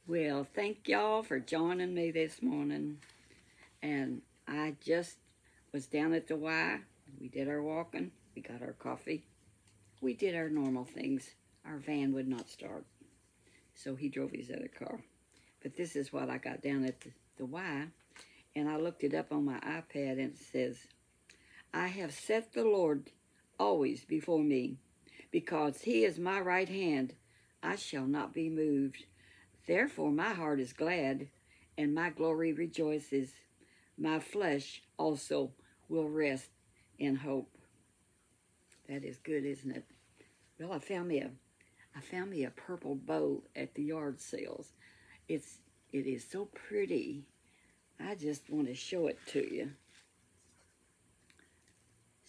Well, thank y'all for joining me this morning. And I just was down at the Y. We did our walking. We got our coffee. We did our normal things. Our van would not start, so he drove his other car. But this is what I got down at the Y. And I looked it up on my iPad, and it says, I have set the Lord always before me, because he is my right hand. I shall not be moved. Therefore my heart is glad, and my glory rejoices. My flesh also will rest in hope. That is good, isn't it? Well, I found me a purple bow at the yard sales. It is so pretty. I just want to show it to you.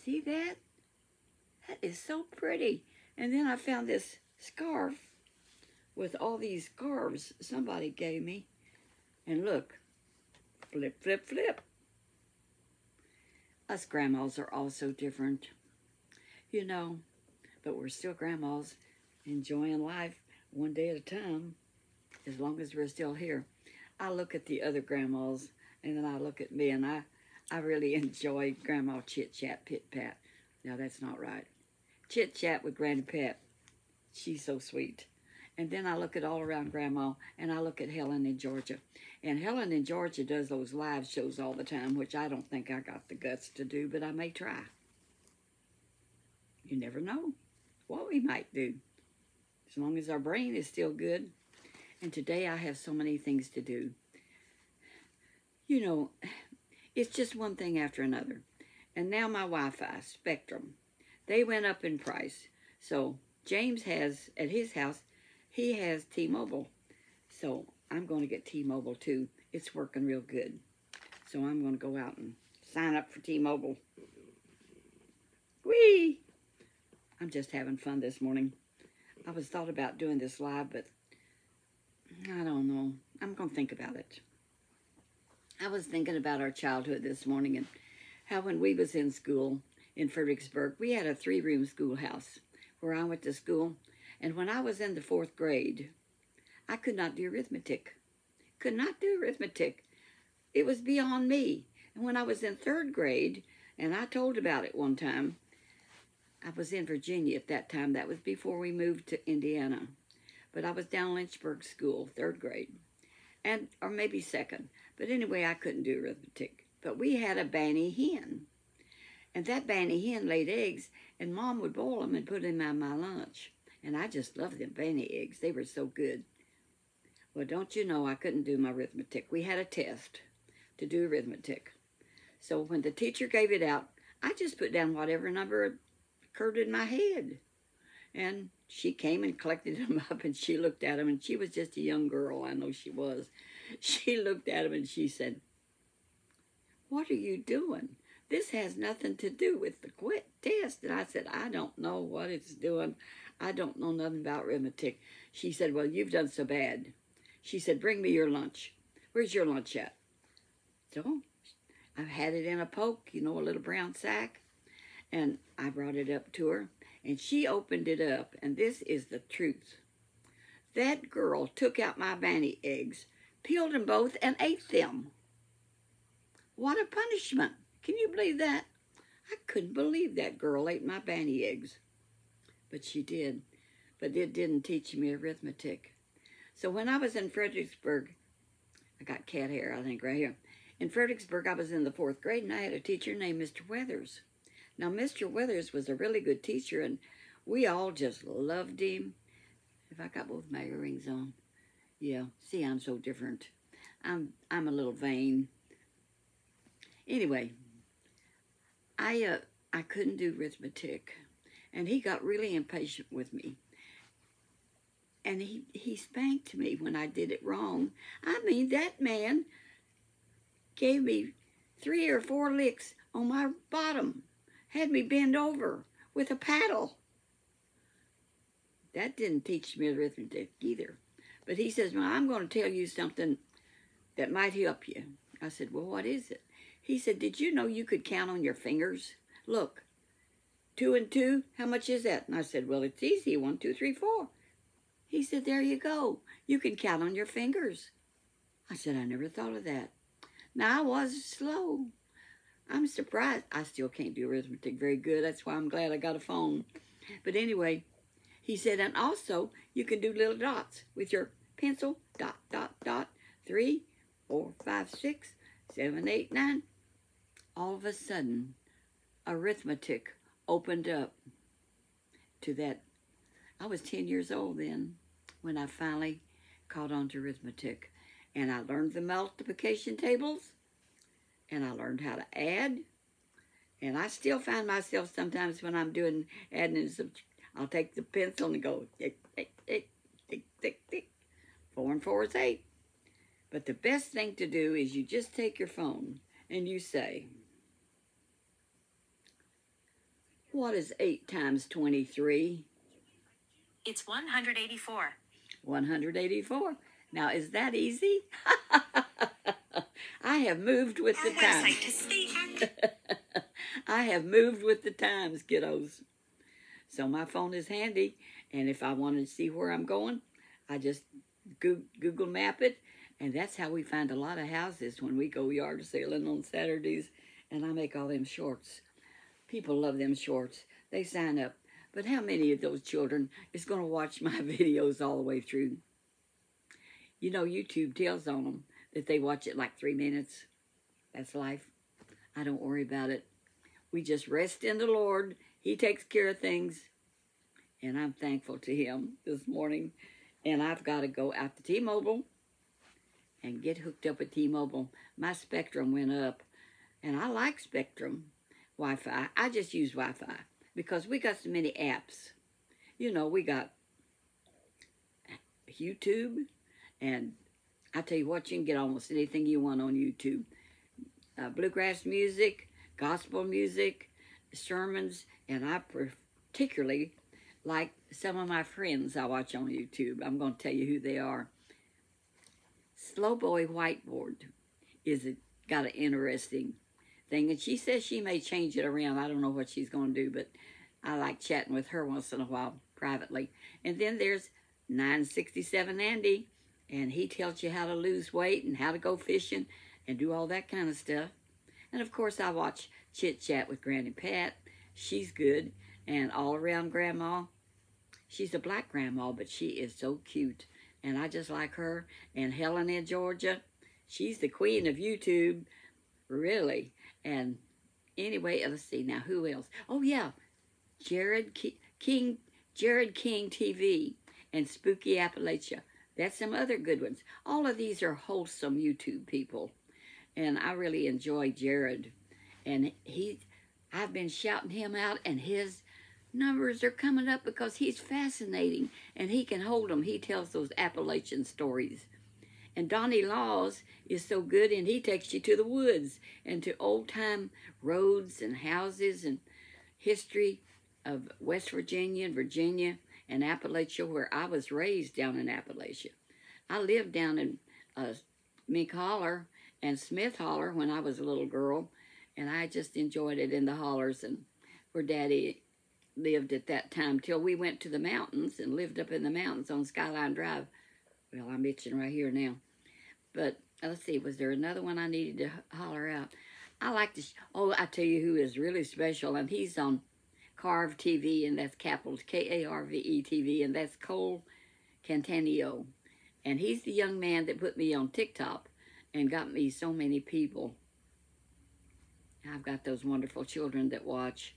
See that? That is so pretty. And then I found this scarf with all these scarves somebody gave me. And look, flip, flip, flip. Us grandmas are all so different, you know, but we're still grandmas, enjoying life one day at a time, as long as we're still here. I look at the other grandmas, and then I look at me, and I really enjoy Grandma Chit-Chat Pit-Pat. Now, that's not right. Chit-Chat with Granny Pat. She's so sweet. And then I look at all around Grandma, and I look at Helen in Georgia. And Helen in Georgia does those live shows all the time, which I don't think I got the guts to do, but I may try. You never know what we might do, as long as our brain is still good. And today I have so many things to do. You know, it's just one thing after another. And now my Wi-Fi, Spectrum, they went up in price. So James has, at his house, he has T-Mobile. So I'm going to get T-Mobile too. It's working real good. So I'm going to go out and sign up for T-Mobile. Whee! I'm just having fun this morning. I was thought about doing this live, but I don't know. I'm going to think about it. I was thinking about our childhood this morning and how when we was in school in Fredericksburg, we had a 3-room schoolhouse where I went to school. And when I was in the 4th grade, I could not do arithmetic. Could not do arithmetic. It was beyond me. And when I was in 3rd grade, and I told about it one time, I was in Virginia at that time. That was before we moved to Indiana. But I was down Lynchburg School, 3rd grade, or maybe 2nd. But anyway, I couldn't do arithmetic. But we had a banny hen. And that banny hen laid eggs, and Mom would boil them and put them in my lunch. And I just loved them banny eggs. They were so good. Well, don't you know I couldn't do my arithmetic. We had a test to do arithmetic. So when the teacher gave it out, I just put down whatever number occurred in my head. And she came and collected them up, and she looked at them, and she was just a young girl. I know she was. She looked at them, and she said, "What are you doing? This has nothing to do with the test." And I said, "I don't know what it's doing. I don't know nothing about arithmetic." She said, "Well, you've done so bad." She said, "Bring me your lunch. Where's your lunch at?" So I had it in a poke, you know, a little brown sack. And I brought it up to her, and she opened it up. And this is the truth. That girl took out my banny eggs, peeled them both, and ate them. What a punishment. Can you believe that? I couldn't believe that girl ate my banny eggs. But she did. But it didn't teach me arithmetic. So when I was in Fredericksburg, I got cat hair, I think, right here. In Fredericksburg, I was in the 4th grade, and I had a teacher named Mr. Weathers. Now, Mr. Weathers was a really good teacher, and we all just loved him. Have I got both my earrings on? Yeah, see, I'm so different. I'm a little vain. Anyway, I couldn't do arithmetic, and he got really impatient with me. And he spanked me when I did it wrong. I mean, that man gave me 3 or 4 licks on my bottom, had me bend over with a paddle. That didn't teach me arithmetic either. But he says, "Well, I'm going to tell you something that might help you." I said, "Well, what is it?" He said, "Did you know you could count on your fingers? Look, 2 and 2, how much is that?" And I said, "Well, it's easy, 1, 2, 3, 4. He He said, there you go. You can count on your fingers. I said, I never thought of that. Now, I was slow. I'm surprised. I still can't do arithmetic very good. That's why I'm glad I got a phone. But anyway, he said, and also you can do little dots with your pencil. Dot, dot, dot. 3, 4, 5, 6, 7, 8, 9. All of a sudden, arithmetic opened up to that. I was 10 years old then when I finally caught on to arithmetic. And I learned the multiplication tables. And I learned how to add. And I still find myself sometimes when I'm doing adding, I'll take the pencil and go, tick, tick, tick, tick, tick, tick. 4 and 4 is 8. But the best thing to do is you just take your phone and you say, what is 8 times 23? It's 184. 184. Now, is that easy? I have moved with the times. I have moved with the times, kiddos. So my phone is handy, and if I want to see where I'm going, I just Google map it, and that's how we find a lot of houses when we go yard sailing on Saturdays, and I make all them shorts. People love them shorts. They sign up. But how many of those children is going to watch my videos all the way through? You know, YouTube tells on them that they watch it like 3 minutes. That's life. I don't worry about it. We just rest in the Lord. He takes care of things. And I'm thankful to Him this morning. And I've got to go out to T-Mobile and get hooked up with T-Mobile. My Spectrum went up. And I like Spectrum Wi-Fi. I just use Wi-Fi because we got so many apps. You know, we got YouTube. And I tell you what, you can get almost anything you want on YouTube. Bluegrass music, gospel music, sermons, and I particularly like some of my friends I watch on YouTube. I'm going to tell you who they are. Slow Boy Whiteboard got an interesting thing, and she says she may change it around. I don't know what she's going to do, but I like chatting with her once in a while privately. And then there's 967 Andy. And he tells you how to lose weight and how to go fishing and do all that kind of stuff. And, of course, I watch Chit Chat with Granny Pat. She's good. And All Around Grandma. She's a black grandma, but she is so cute. And I just like her. And Helen in Georgia. She's the queen of YouTube. Really. And anyway, let's see now. Who else? Oh, yeah. Jared King TV and Spooky Appalachia. That's some other good ones. All of these are wholesome YouTube people. And I really enjoy Jared. And I've been shouting him out, and his numbers are coming up because he's fascinating. And he can hold them. He tells those Appalachian stories. And Donnie Laws is so good, and he takes you to the woods and to old-time roads and houses and history of West Virginia and Virginia and Appalachia, where I was raised down in Appalachia. I lived down in Mink Holler and Smith Holler when I was a little girl, and I just enjoyed it in the hollers and where Daddy lived at that time till we went to the mountains and lived up in the mountains on Skyline Drive. Well, I'm itching right here now. But let's see, was there another one I needed to holler out? I like to, I tell you who is really special, and he's on Carve TV, and that's capitals Karve TV, and that's Cole Cantanio. And he's the young man that put me on TikTok and got me so many people. I've got those wonderful children that watch,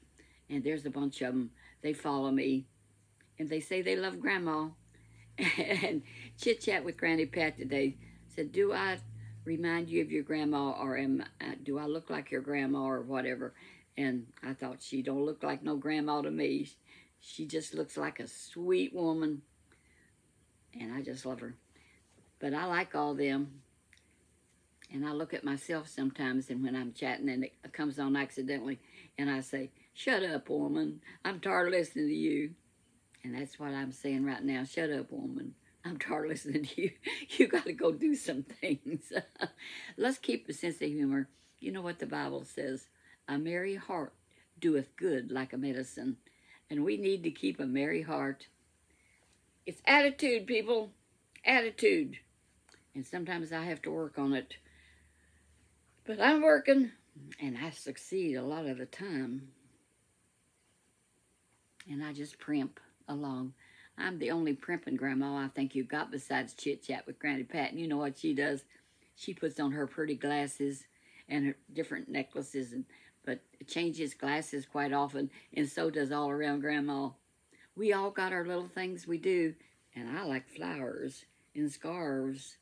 and there's a bunch of them. They follow me, and they say they love Grandma. And Chit Chat with Granny Pat today said, do I remind you of your grandma, or do I look like your grandma, or whatever? And I thought, she don't look like no grandma to me. She just looks like a sweet woman. And I just love her. But I like all them. And I look at myself sometimes, and when I'm chatting and it comes on accidentally, and I say, shut up, woman. I'm tired of listening to you. And that's what I'm saying right now. Shut up, woman. I'm tired of listening to you. You got to go do some things. Let's keep a sense of humor. You know what the Bible says? A merry heart doeth good like a medicine. And we need to keep a merry heart. It's attitude, people. Attitude. And sometimes I have to work on it. But I'm working, and I succeed a lot of the time. And I just primp along. I'm the only primping grandma I think you've got besides chit-chat with Granny Pat. And you know what she does? She puts on her pretty glasses and her different necklaces, but changes glasses quite often, and so does all around Grandma. We all got our little things we do, and I like flowers and scarves.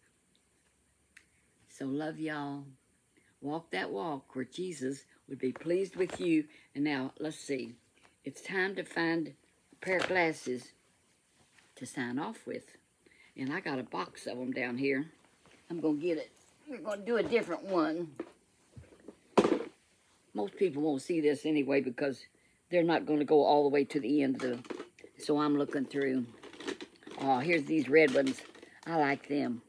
So love y'all. Walk that walk where Jesus would be pleased with you. And now, let's see. It's time to find a pair of glasses to sign off with. And I got a box of them down here. I'm going to get it. We're going to do a different one. Most people won't see this anyway because they're not going to go all the way to the end of the... So I'm looking through. Oh, here's these red ones. I like them.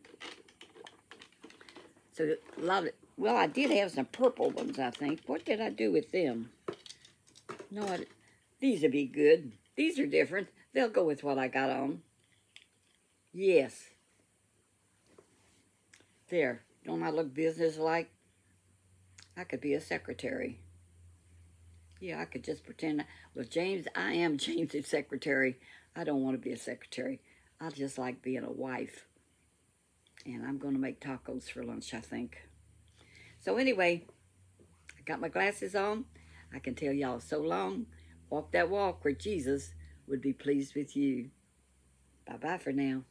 So a lot of... Well, I did have some purple ones, I think. What did I do with them? No, these would be good. These are different. They'll go with what I got on. Yes. There. Don't I look businesslike? I could be a secretary. Yeah, I could just pretend. Well, James, I am James's secretary. I don't want to be a secretary. I just like being a wife. And I'm going to make tacos for lunch, I think. So anyway, I got my glasses on. I can tell y'all so long. Walk that walk where Jesus would be pleased with you. Bye-bye for now.